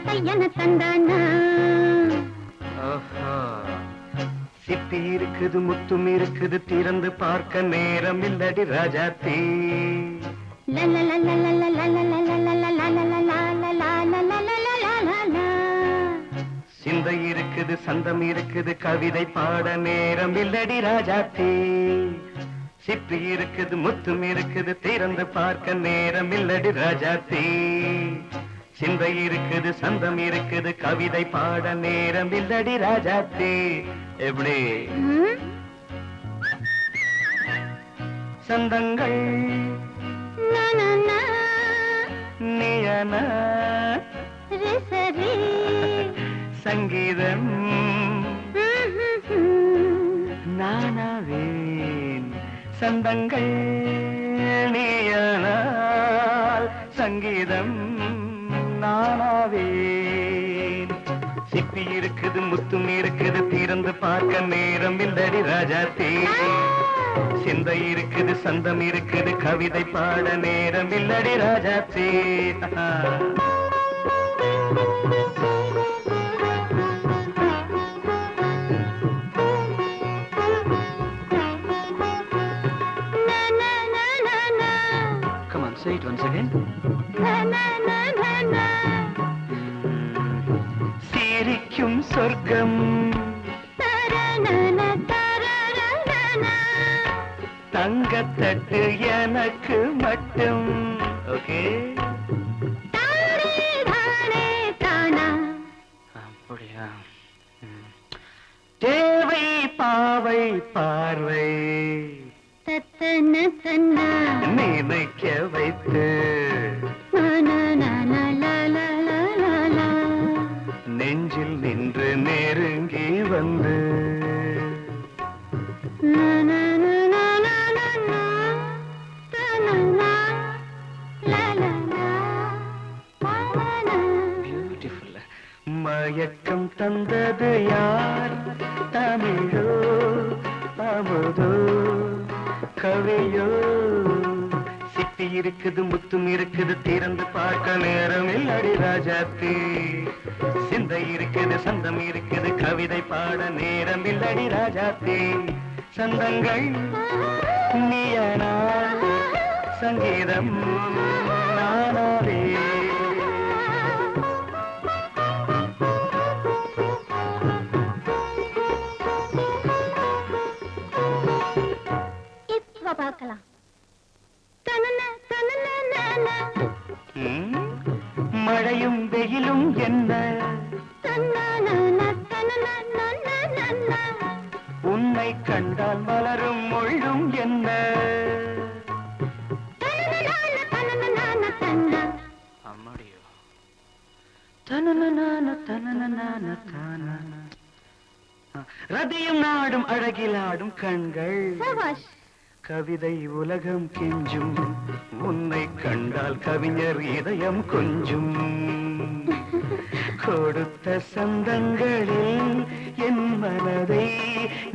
கையன தந்தானா சிப்பி இருக்குது முத்தும் இருக்குது திறந்து பார்க்க நேரம் இல்லடி ராஜாத்தே சிந்தை இருக்குது சந்தம் இருக்குது கவிதை பாட நேரம் இல்லடி ராஜாத்தே சிப்பி இருக்குது முத்தும் இருக்குது திறந்து பார்க்க நேரம் இல்லடி ராஜாத்தே சிந்தை இருக்குது சந்தம் இருக்குது கவிதை பாட நேரம் இல்லடி ராஜாத்தே எப்படி சந்தங்கள் நீயன சங்கீதம் நானாவேன் சந்தங்கள் நீயனால் சங்கீதம் நானாவேன் சிப்பி இருக்குது முத்தும் இருக்குது திறந்து பார்க்க நேரம் இல்லடி ராஜாத்தே சிந்தை இருக்குது சந்தம் இருக்குது கவிதை பாட நேரம் இல்லடி ராஜாத்தே Come on, say it once again. சிரிக்கும் சொர்க்கம் தங்கத்தட்டு எனக்கு மட்டும் ஓகே அப்படியா தேவை பாவை பார்வை நினைக்க வைத்து நெஞ்சில் நின்று நெருங்கி வந்து மயக்கம் தந்தது யார் தமிழோ அமுதோ கவியோ சிப்பி இருக்குது முத்தும் இருக்குது திறந்து பார்க்க நேரம் இல்லடி ராஜாத்தே சிந்தை இருக்குது சந்தம் இருக்குது கவிதை பாட நேரம் இல்லடி ராஜாத்தே சந்தங்கள் நீயனா சங்கீதம் நானாவே பார்க்கலாம் மழையும் வெயிலும் என்ன உன்னை கண்டால் மலரும் மொழியும் என்ன அம்மாடியோ ரதியும் நாடும் அழகிலாடும் கண்கள் கவிதை உலகம் கெஞ்சும் உன்னை கண்டால் கவிஞர் இதயம் கொஞ்சும் கொடுத்த சந்தங்களில் என் மனதை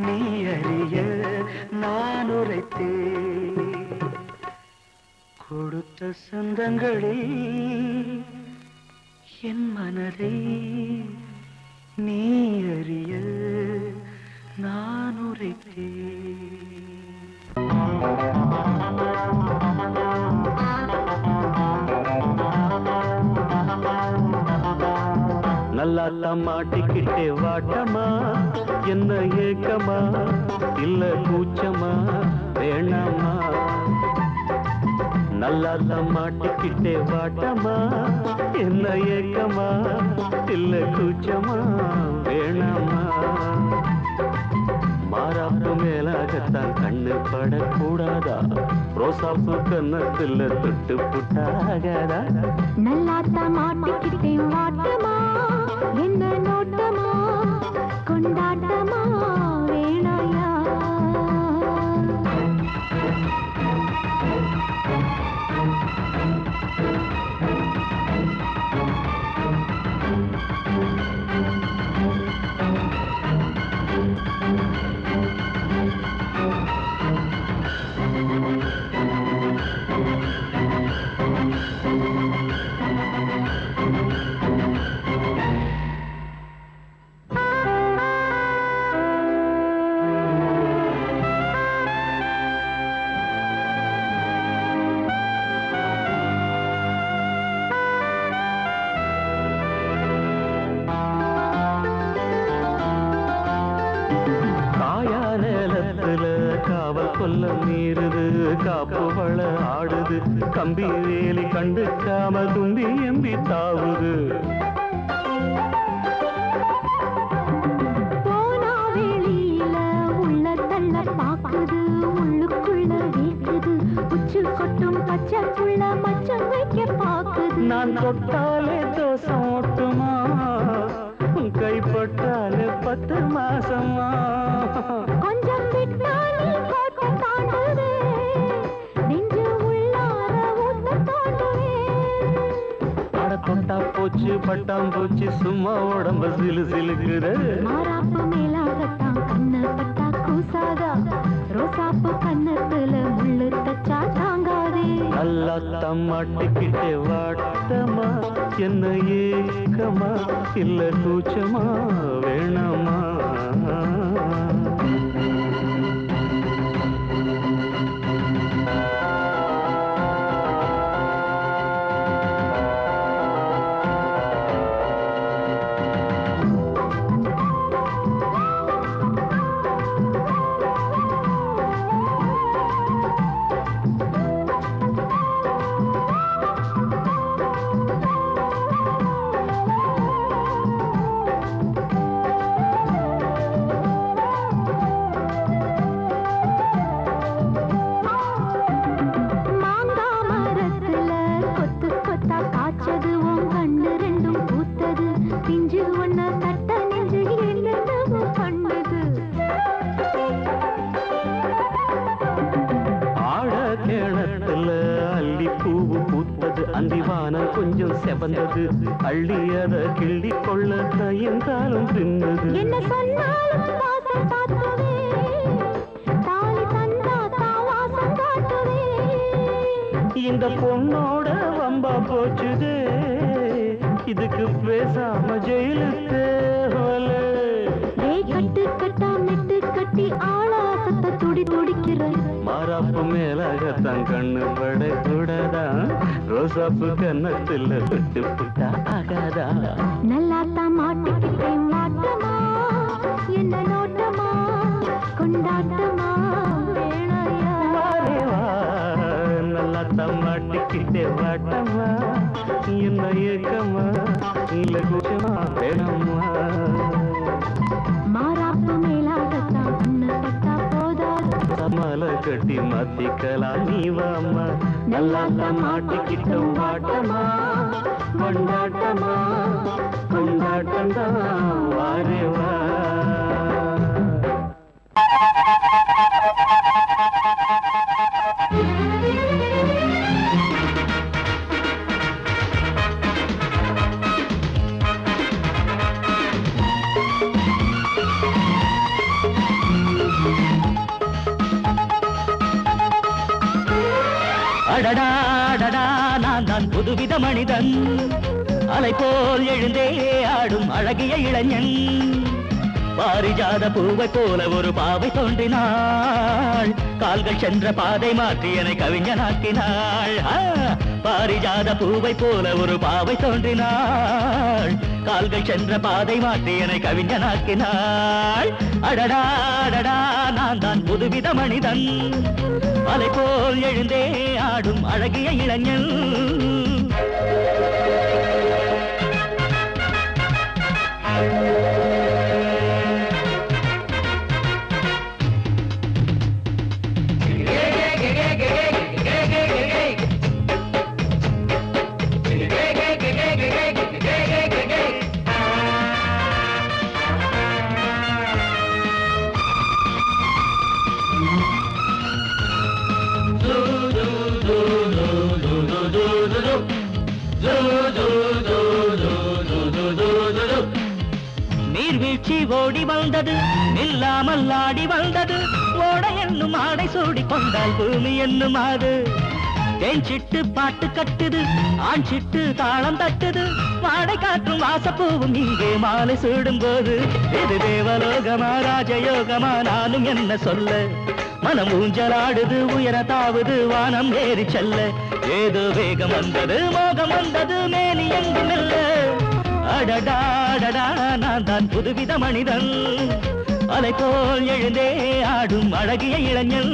நீ அறிய நான் உரைத்தேன் கொடுத்த சந்தங்களில் என் மனதை நீ அறிய நான் உரைத்தேன் நல்லா மாட்டிக்கிட்டே வாட்டமா என்ன ஏக்கமா இல்ல கூச்சமா வேணாமா நல்லா மாட்டிக்கிட்டே வாட்டமா என்ன ஏக்கமா இல்ல கூச்சமா வேணாமா மாறாப்பு மேலாகத்தான் கண்ணு படக்கூடாதா ரோசாப்பு கன்னத்துல தொட்டு புட்டாகாதா நல்லாத்தா மாட்டிக்கிட்டே வாட்டமா என்ன நோட்டமா கொண்டாட்டமா வேணாயா காவல் கொல்ல மீறுது காப்பு வள ஆடுது கம்பி வேலி கண்டுக்காம தும்பி எம்பி தாவுது போனா வெளியில உள்ள தள்ள பாக்குது உள்ளுக்குள்ள வீக்குது உச்சு கொட்டும் பச்சை புள்ள மச்சம் வைக்க பாக்குது நான் தொட்டாலே தோசம் ஓட்டுமா கைப்பட்டாலே 10 மாசமா கொஞ்சம் விட்டாலே கோட்டை தாண்டுவே நெஞ்சு உள்ளார ஊத்த தாண்டுவே அட தொட்டா போச்சு பட்டாம் போச்சு சும்மா உடம்ப சிலு சிலுக்குற மாறாப்பு மேலாகத்தான் கண்ண பட்டா கூசாதா ரோசாப்பு கண்ணத்துல முள்ளு தச்சா தாங்காதே நல்லா தம்மாட்டிக்கிட்டே வாட்டமா என்ன ஏக்கமா இல்ல கூச்சமா வேணாமா கொஞ்சம் செவந்தது அள்ளி அத கிள்ளி கொள்ள கையந்தாலும் பின்னது என்ன சொன்னாலும் வாசம் பார்க்கவே தாலி தந்தா தாவாசம் காட்டுவே இந்த பொண்ணோட வம்பா போச்சுதே இதுக்கு பேசாம ஜெயிலுக்கு கட்டு கட்டா மெட்டு கட்டி ஆளாசத்தை துடி துடிக்கிற மாறாப்பு மேலாகத்தான் கண்ணு பட கூடாதான் ரோசாப்பு கன்னத்துல விட்டு புட்டா ஆகாதா நல்லாத்தான் மாட்டிக்கிட்டேன் மாட்டமா என்ன நோட்டமா கொண்டாட்டமா வேணையா நல்லாத்தான் மாட்டிக்கிட்டே வாட்டமா என்ன ஏக்கமா இல்ல கூச்சமா வேணாமா மாறாப்பு மேலாகத்தான் உன்னப்பட்டா போதாது மலை கட்டி மாத்திக்கலாம் நீ வாமா நல்லாத்தான் மாட்டிக்கிட்ட வாட்டமா கொண்டாட்டமா கொண்டாட்டம்தான் வாரேவா அடடா அடடா நான் தான் புதுவித மனிதன் அலை போல் எழுந்தே ஆடும் அழகிய இளைஞன் பாரிஜாத பூவை போல ஒரு பாவை தோன்றினாள் கால்கள் சென்ற பாதை மாற்றி என்னை கவிஞனாக்கினாள் பாரிஜாத பூவை போல ஒரு பாவை தோன்றினாள் கால்கள் சென்ற பாதை மாற்றி என்னை கவிஞனாக்கினாள் அடடா அடடா நான் தான் புதுவித மனிதன் அலை போல் எழுந்தே ஆடும் அழகிய இளைஞன் நீர்வீழ்ச்சி ஓடி வந்தது நில்லாமல் ஆடி வந்தது ஓட என்னும் ஆடை சூடி கொண்டால் பூமி என்னும் ஆடு தேன் சிட்டு பாட்டு கட்டுது ஆண் சிட்டு தாளம் தட்டுது வாடை காற்றும் வாசப்பூவும் இங்கே மாலை சூடும் போது இது தேவலோகமா ராஜயோகமா நானும் என்ன சொல்ல மனம் ஊஞ்சலாடுது உயர தாவது வானம் ஏறி செல்ல ஏதோ வேகம் வந்தது மோகம் வந்தது மேனி எங்கும் இல்ல அடடா அடடா நான் தான் புதுவித மனிதன் அலை போல் எழுந்தே ஆடும் அழகிய இளைஞன்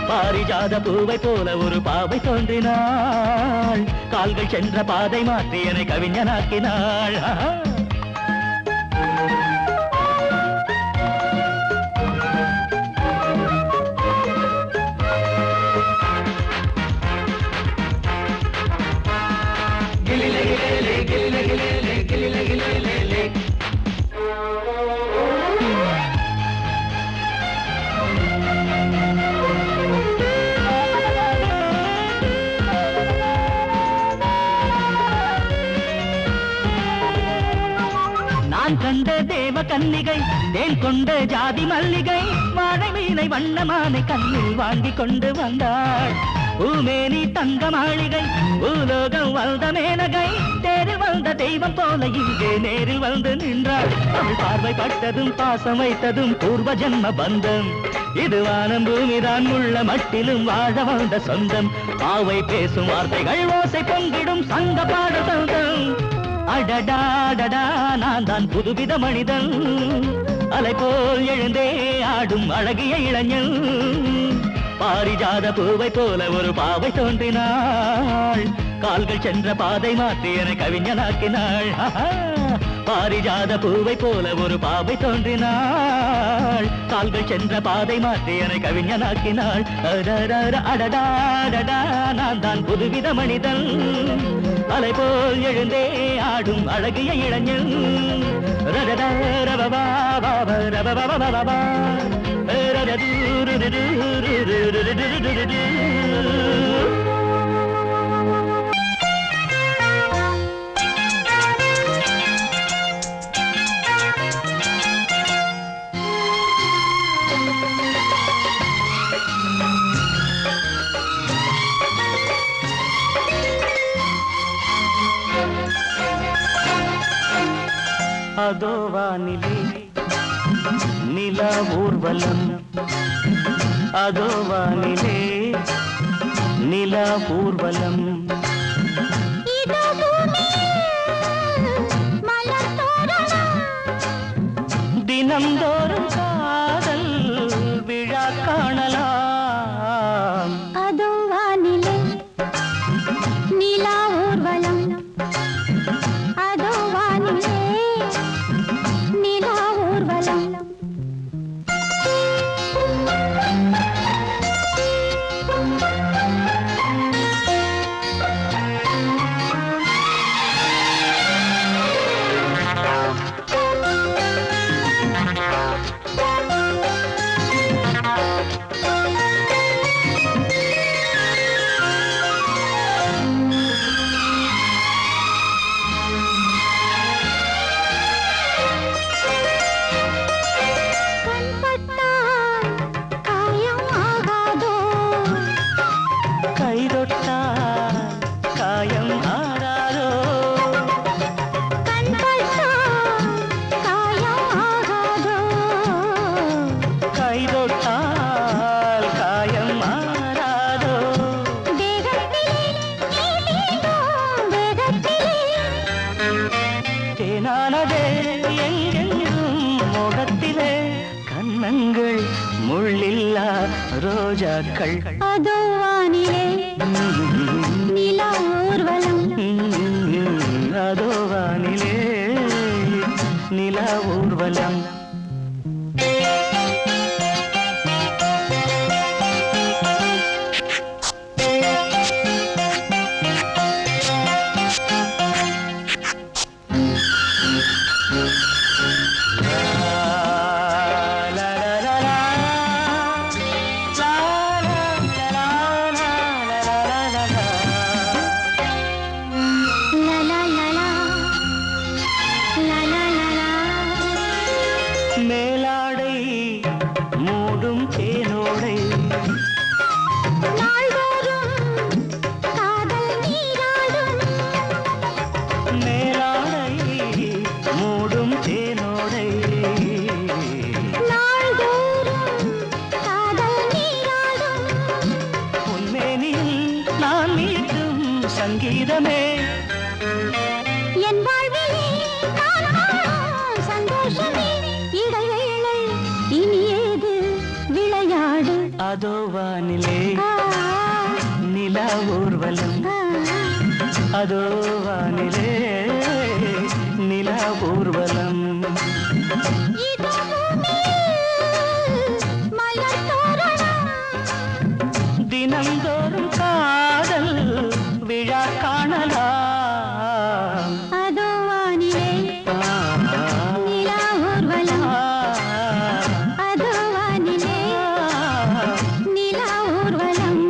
பாரிஜாத பூவை போல ஒரு பாவை தோன்றினாள் கால்கள் சென்ற பாதை மாற்றி என்னை கவிஞனாக்கினாள் நான் கண்ட தேவ கன்னிகை தேன் கொண்ட ஜாதி மல்லிகை வாழை மீனை வண்ணமானை கண்ணில் வாங்கி கொண்டு வந்தாள் பூமேனி தங்க மாளிகை பூலோகம் வந்த மேனகை தேரில் வந்த தெய்வம் போல இங்கே நேரில் வந்து நின்றாள் அவள் பார்வை பட்டதும் பாசம் வைத்ததும் பூர்வ ஜன்ம பந்தம் இது வானம் பூமிதான் உள்ள மட்டிலும் வாழ வந்த சொந்தம் பாவை பேசும் வார்த்தைகள் ஓசை பொங்கிடும் சங்க பாட சொந்தம் அடடாடடா நான் தான் புதுவித மனிதன் அலை போல் எழுந்தே ஆடும் அழகிய இளைஞன் பாரிஜாத பூவை போல ஒரு பாவை தோன்றினாள் கால்கள் சென்ற பாதை மாற்றி என கவிஞனாக்கினாள் பாரிஜாத பூவை போல ஒரு பாவை தோன்றினாள் கால்கள் சென்ற பாதை மாற்றி என கவிஞனாக்கினாள் அடடாடடா நான் தான் புதுவித மனிதன் அலை போல் எழுந்தே ஆடும் அழகிய இளைஞன் அதோ வானிலே நிலா ஊர்வலம் அதோ வானிலே நிலா ஊர்வலம் தினம்தோறும் காதல் விழா காணலாம் அதோ வானிலே நிலா ஊர்வலம் அதோ வானிலே நிலா ஊர்வலம் முள்ளில்லா ரோஜாக்கள் அதோ வானிலே நிலா ஊர்வலம் அதோ வானிலே நிலா ஊர்வலம் மேலாடை மூடும் தேனோடை மேலாடை மூடும் தேனோடை உன்மேனில் நான் மீட்டும் சங்கீதமே என் வாழ்விலே சந்தோஷமே இடைவேளை அதோ வானிலே நிலா ஊர்வலம் அதோ வானிலே நிலா ஊர்வலம் தினந்தோறும் காதல் விழா காணலாம் அதோ வானிலே நிலா ஊர்வலம் அதோ வானிலே நிலா ஊர்வலம்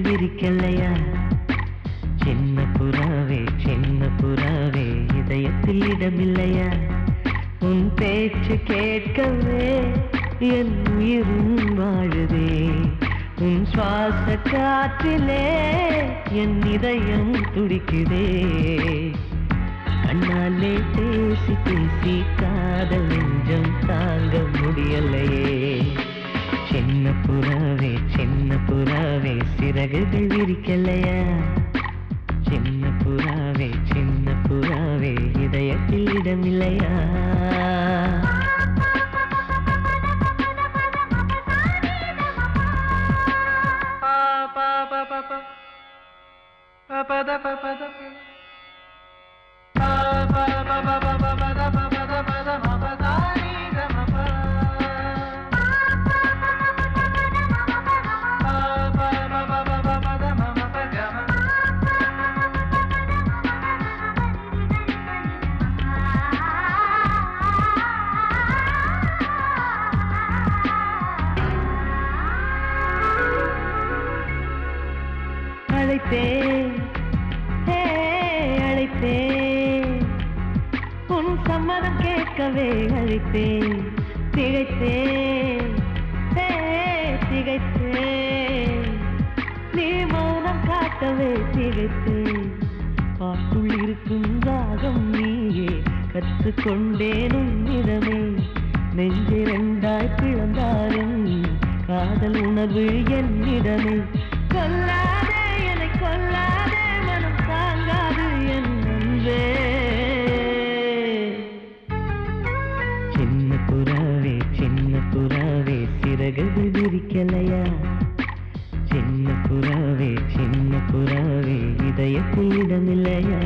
விரிக்கலையா சின்ன புறாவே இதயத்தில் இடமில்லையா உன் பேச்சு கேட்கவே என் உயிரும் வாழுதே உன் சுவாச காற்றிலே என் இதயம் துடிக்குதே கண்ணாலே பேசி பேசி காதல் நெஞ்சம் தாங்க முடியலையே சின்ன புறாவே சிறகுகள் விரிக்கலையா சின்ன புறாவே இதயத்தில் இடமில்லையா அழைத்தேன் உன் சம்மதம் கேட்கவே அழைத்தேன் திகைத்தேன் நீ மௌனம் காட்டவே திகைத்தேன் பாட்டுள் இருக்கும் ராகம் நீயே கற்றுக்கொண்டேன் உன்னிடமே நெஞ்சிரண்டாய் பிளந்தாலும் காதல் உணர்வு என்னிடமே கொல்லாதே என்னை கொல்லாதே மனம் தாங்காது என் அன்பே சின்ன புறாவே சிறகுகள் விரிக்கலையா சின்ன புறாவே இதயத்தில் இடமில்லையா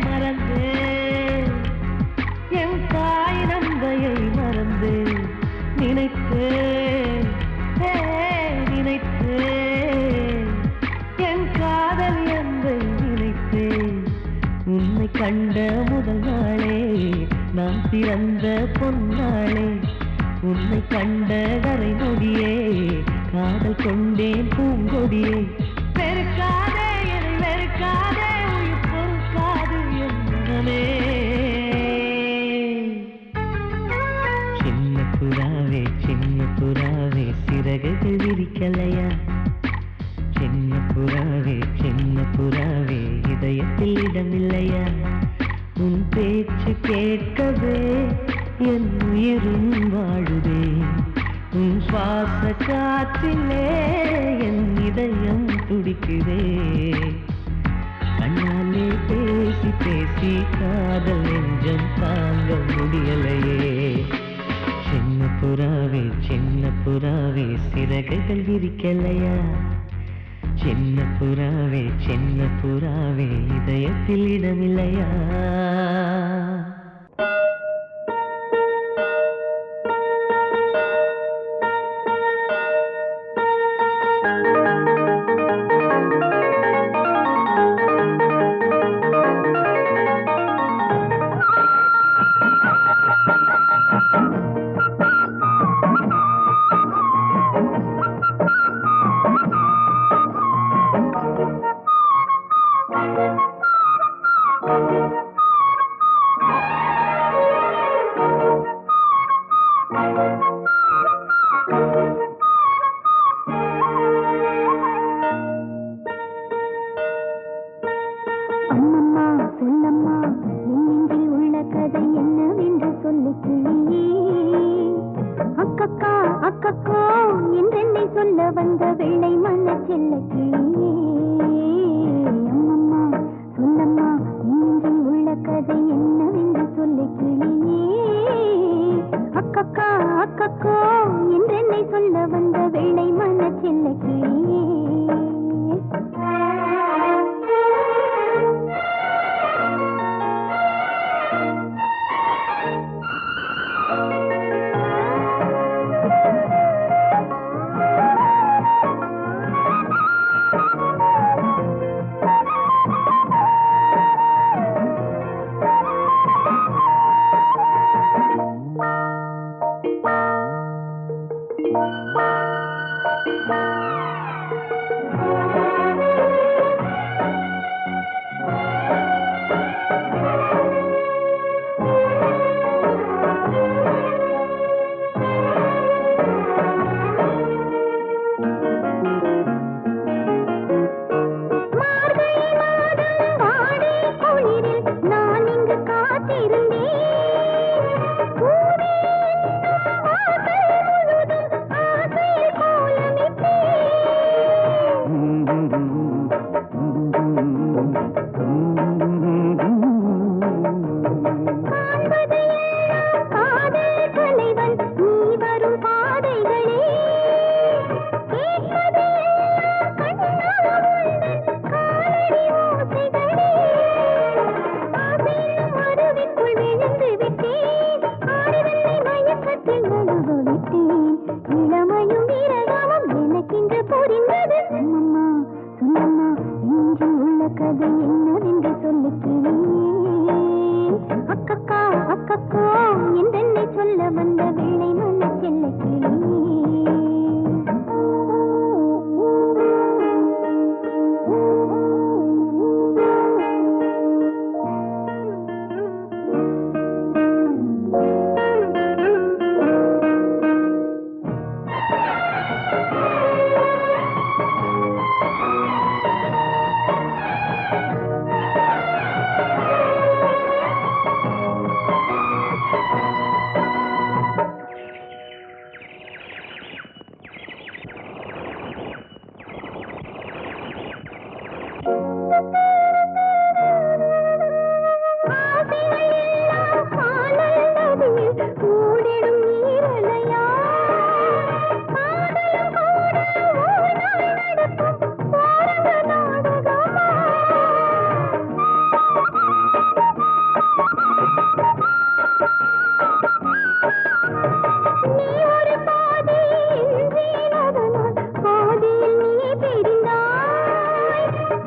மறந்தேன் என் தாய் நம்பையை மறந்தேன் நினைத்தேன் என் காதல் என்பை நினைத்தேன் உன்னை கண்ட முதல் நாளே நான் பிறந்த பொன்னாளே உன்னை கண்ட கரை நொடியே காதல் கொண்டேன் பூங்கொடியே வெறுக்காதே என்னை வெறுக்காதே உயிர் பொறுக்காது என் மனமே சின்ன புறாவே சிறகுகள் விரிக்கலையா சின்ன புறாவே துடிக்குதே கண்ணாலே பேசி பேசி காதல் நெஞ்சம் தாங்க முடியலையே சின்ன புறாவே சிறகுகள் விரிக்கலையா சின்ன புறாவே இதயத்தில் இடமில்லையா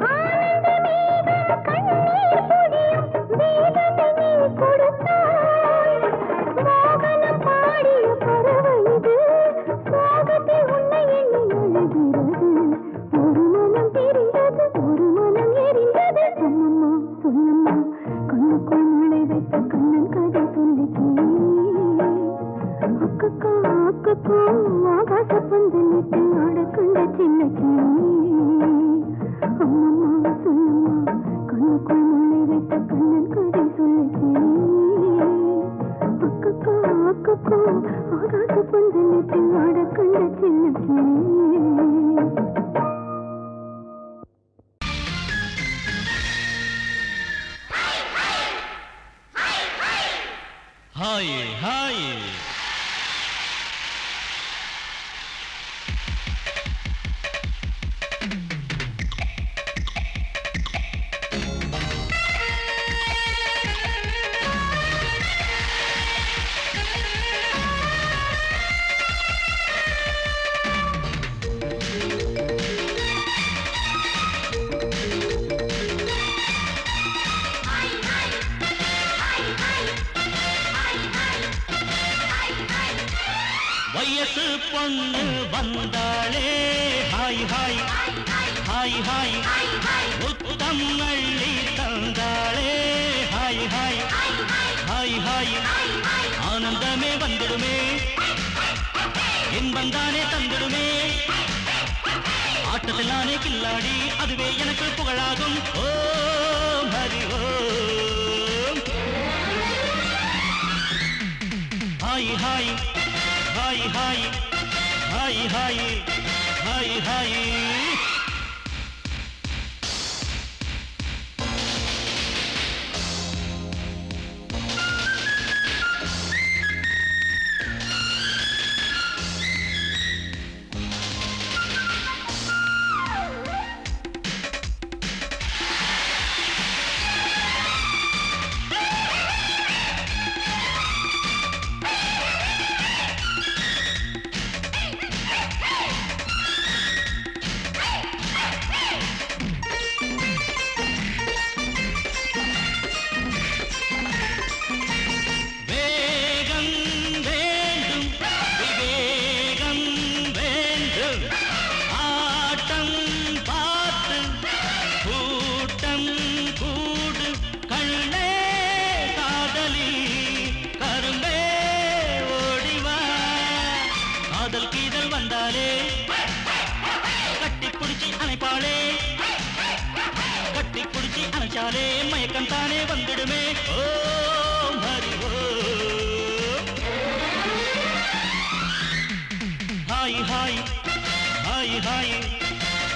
ஆனந்தமே வயசு பொண்ணு வந்தாளே ஹாய் ஹாய் ஹாய் ஹாய் முத்தம் அள்ளி தந்தாளே ஹாய் ஹாய் ஹாய் ஹாய் ஆனந்தமே வந்துடுமே இன்பம் தானே தந்துடுமே ஆட்டத்தில் நானே கில்லாடி அதுவே எனக்கு புகழாகும் ஓம் ஹரி ஓம் ஹாய் ஹாய் ஹாய் ஹாய் ஹாய் ஹாய் ஹாய் ஹாய் மயக்கம் தானே வந்துடுமே ஓம் ஹரி ஓம் ஹாய் ஹாய் ஹாய் ஹாய்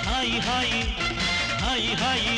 ஹாய் ஹாய் ஹாய் ஹாய்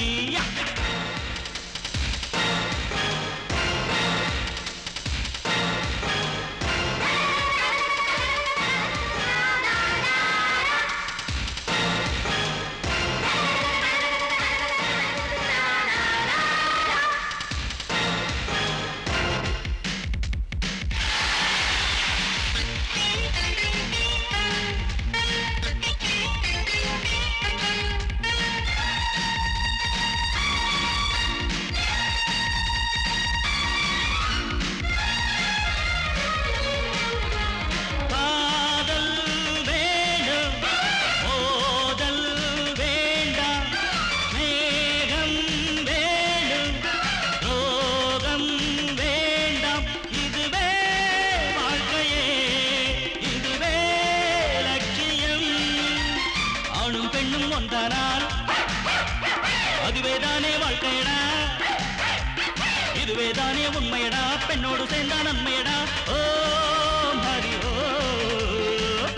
இதுவேதானே உண்மையடா பெண்ணோடு சேர்ந்தா நன்மையடா ஓம் ஹரி ஓம்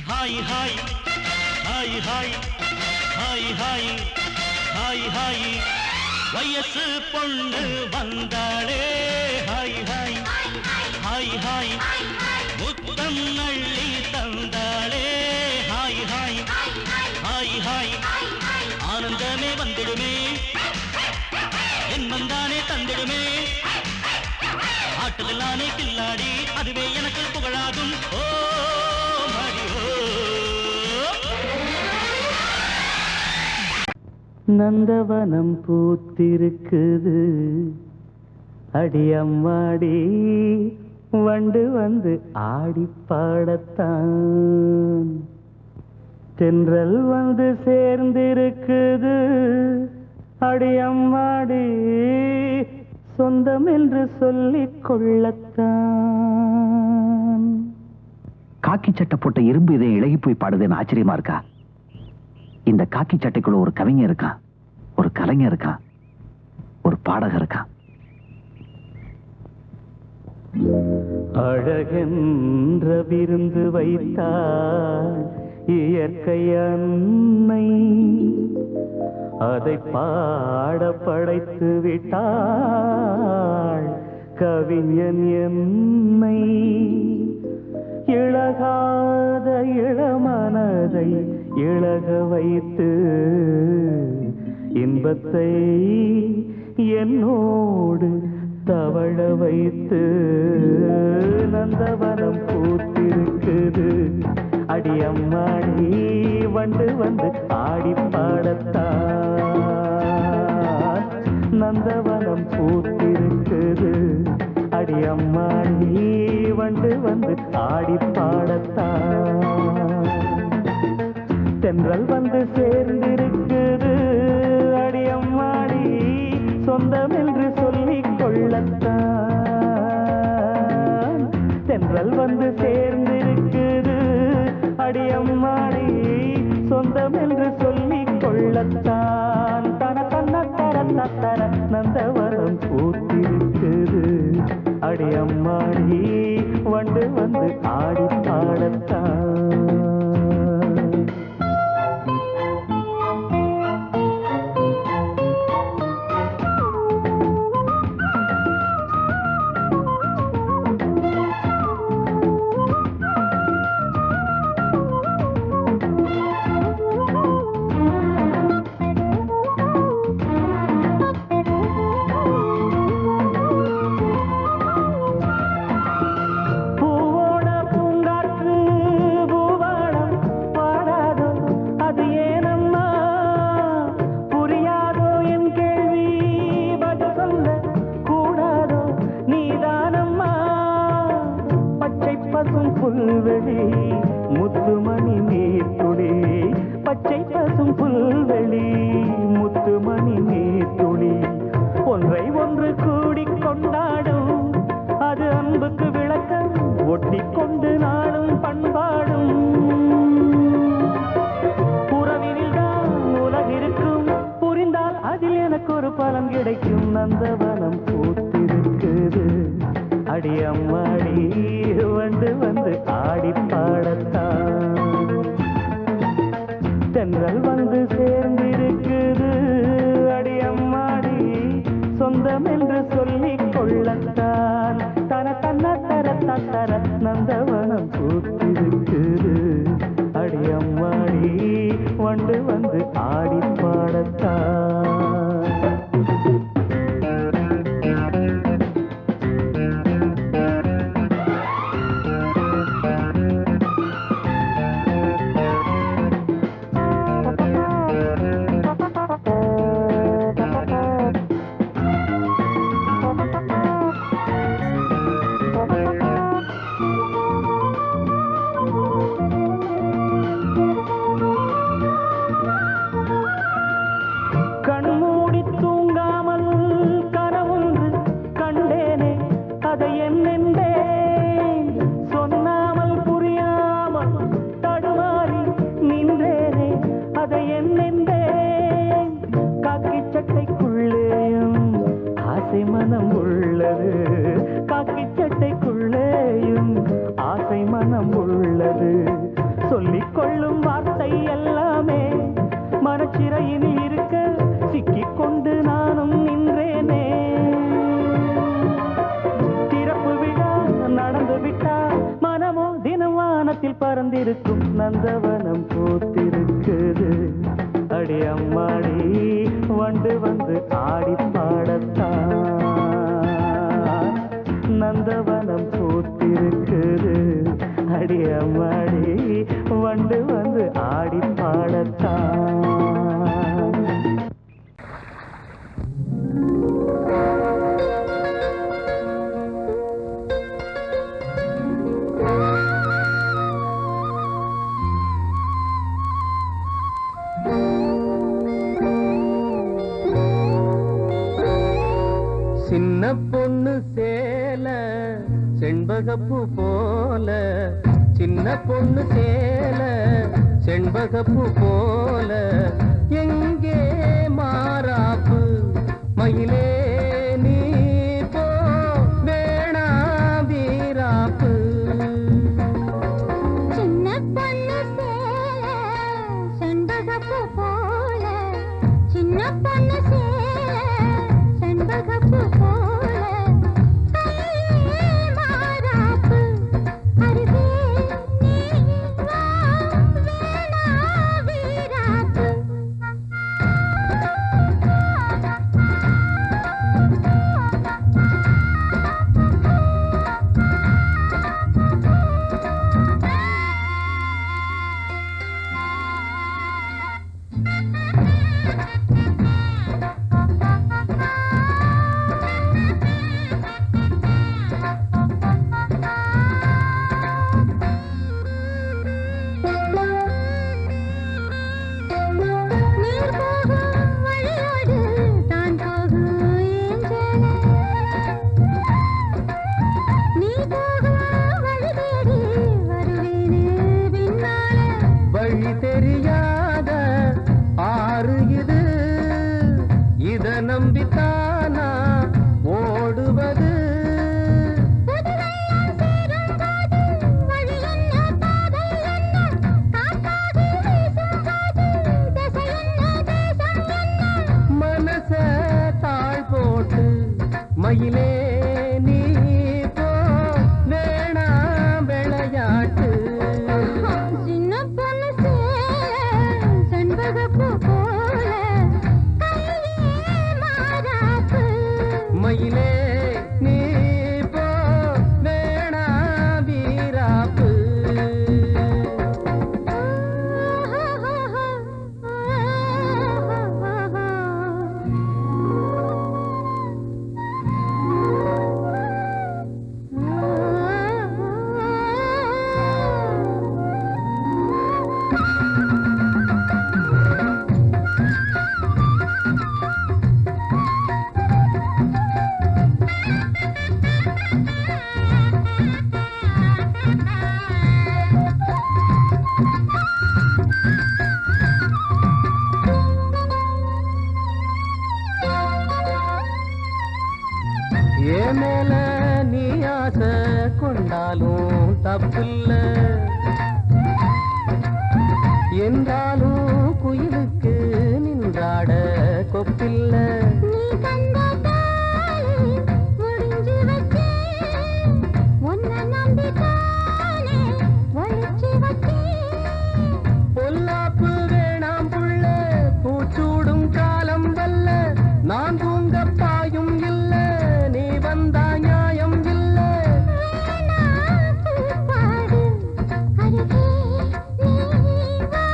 ஹாய் ஹாய் ஹாய் ஹாய் ஹாய் ஹாய் ஹாய் ஹாய் வயசு பொண்ணு வந்தாளே ஹாய் ஹாய் ஹாய் ஹாய் முத்தம் அள்ளி தந்தாளே ஹாய் ஹாய் ஹாய் ஹாய் ஆனந்தமே வந்துடுமே என்மம் தானே தந்திடுமே ஆட்டத்தில் நானே கில்லாடி அதுவே எனக்கு புகழாகும் ஓம் ஹரி ஓம் நந்தவனம் பூத்திருக்குது அடியம்மாடி வண்டு வந்து ஆடி பாடத்தான் தென்றல் வந்து சேர்ந்திருக்குது அடியம்மாடி சொந்தம் என்று சொல்லிக் கொள்ளத்தான். காக்கி சட்டை போட்ட இரும்பு இதை இழகி போய் பாடுதுன்னு ஆச்சரியமா இருக்கா? இந்த காக்கி சட்டைக்குள்ள ஒரு கவிஞர் இருக்கான், ஒரு கலைஞர் இருக்கான், ஒரு பாடகர் இருக்கான். அழகென்ற விருந்து வைத்தாள் இயற்கை அன்னை, அதை பாட படைத்து விட்டாள் கவிஞன் என்னை. இழகாத இளமனதை இழக வைத்து இன்பத்தை என்னோடு தவழ வைத்து நந்தவனம் பூத்திருக்குது அடியம்மாடி வண்டு வந்து ஆடி பாடத்தான். நந்தவனம் பூத்திருக்குது அடியம்மாடி வண்டு வந்து ஆடி பாடத்தான் தென்றல் வந்து சேர்ந்திருக்குது அடியம்மாடி சொந்தம் என்று சொல்லிக் கொள்ளத்தான் தென்றல் வந்து சேர்ந்திருக்குது அடியம்மாடி சொந்தம் என்று சொல்லிக் கொள்ளத்தான் தன தன்ன தர தர நந்தவனம் பூத்திருக்குது அடியம்மாடி வண்டு வந்து ஆடி பாடத்தான் புல்வெளி முத்துமணி நீர்த்துளி பச்சை பசும் புல்வெளி முத்துமணி நீர்த்துளி ஒன்றை ஒன்று கூடிக் கொண்டாடும் அது அன்புக்கு விளக்கம் ஒட்டிக்கொண்டு நாளும் பண்பாடும் உறவினில்தான் உலகிருக்கும் புரிந்தால் அதில் எனக்கு ஒரு பலன் கிடைக்கும் நந்தவனம் பூத்திருக்குது அடியம்மாடி வண்டு வந்து ஆடி பாடத்தான் தென்றல் வந்து சேர்ந்திருக்குது அடியம்மாடி சொந்தம் என்று சொல்லிக் கொள்ளத்தான் தன தன்ன தர தர நந்தவனம் பூத்திருக்குது அடியம்மாடி வண்டு வந்து ஆடி பாடத்தான் மனம் உள்ளது காக்கி சட்டைக்குள்ளேயும் ஆசை மனம் உள்ளது சொல்லிக் கொள்ளும் வார்த்தை எல்லாமே மனச்சிறையில் இருக்க சிக்கிக் கொண்டு நானும் நின்றேனே திறப்பு விழா நடந்து விட்டா மனமோ தினம் வானத்தில் பறந்திருக்கும் நந்தவனம் பூத்திருக்குது அடியம்மாடி வண்டு வந்து ஆடி பாடத்தான் நந்தவனம் பூத்திருக்குது அடியம்மாடி வண்டு வந்து ஆடி பாடத்தான் சின்ன பொண்ணு சேல செண்பகப்பூ போல சின்ன பொண்ணு சேல செண்பகப்பூ போல எங்கே மாறாப்பு மயிலே நீ போ வேணா வீராப்பு சின்ன பொண்ணு சேல செண்பகப்பூ போல சின்ன பொண்ணு சேல செண்பகப்பூ போல மாறாப்பு அருகே நீ வா வேணா வீராப்பு மயிலே நீ போ வேணா விளையாட்டு சின்ன பொண்ணு செண்பகப்பூ போல கையிலே மாறாப்பு மயிலே நீ போ வேணா வீராப்பு ஏன் மேல நீ ஆசை கொண்டாலும் தப்பில்ல என்றாலும் குயிலுக்கு நின்றாட கொப்பில்ல நீ கண்ட தாலி முடிஞ்சு வச்சே உன்னை நம்பித்தானே ஒழிச்சு வச்சே பொல்லாப்பு வேணாம் புள்ள பூச்சூடும் காலம் வல்ல நான் தூங்க பாயும் இல்ல நீ வந்தா நியாயம் இல்ல பாடு அருகே நீ வா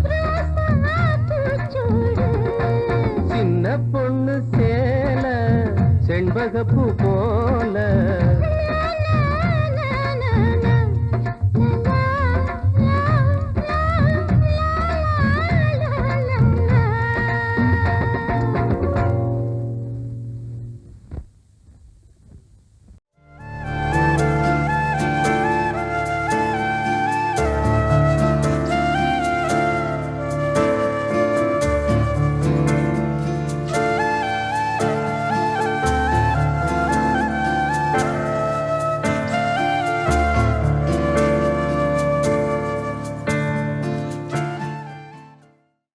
ரோசா பூச்சூடு சின்ன பொண்ணு சேல செண்பகப்பூ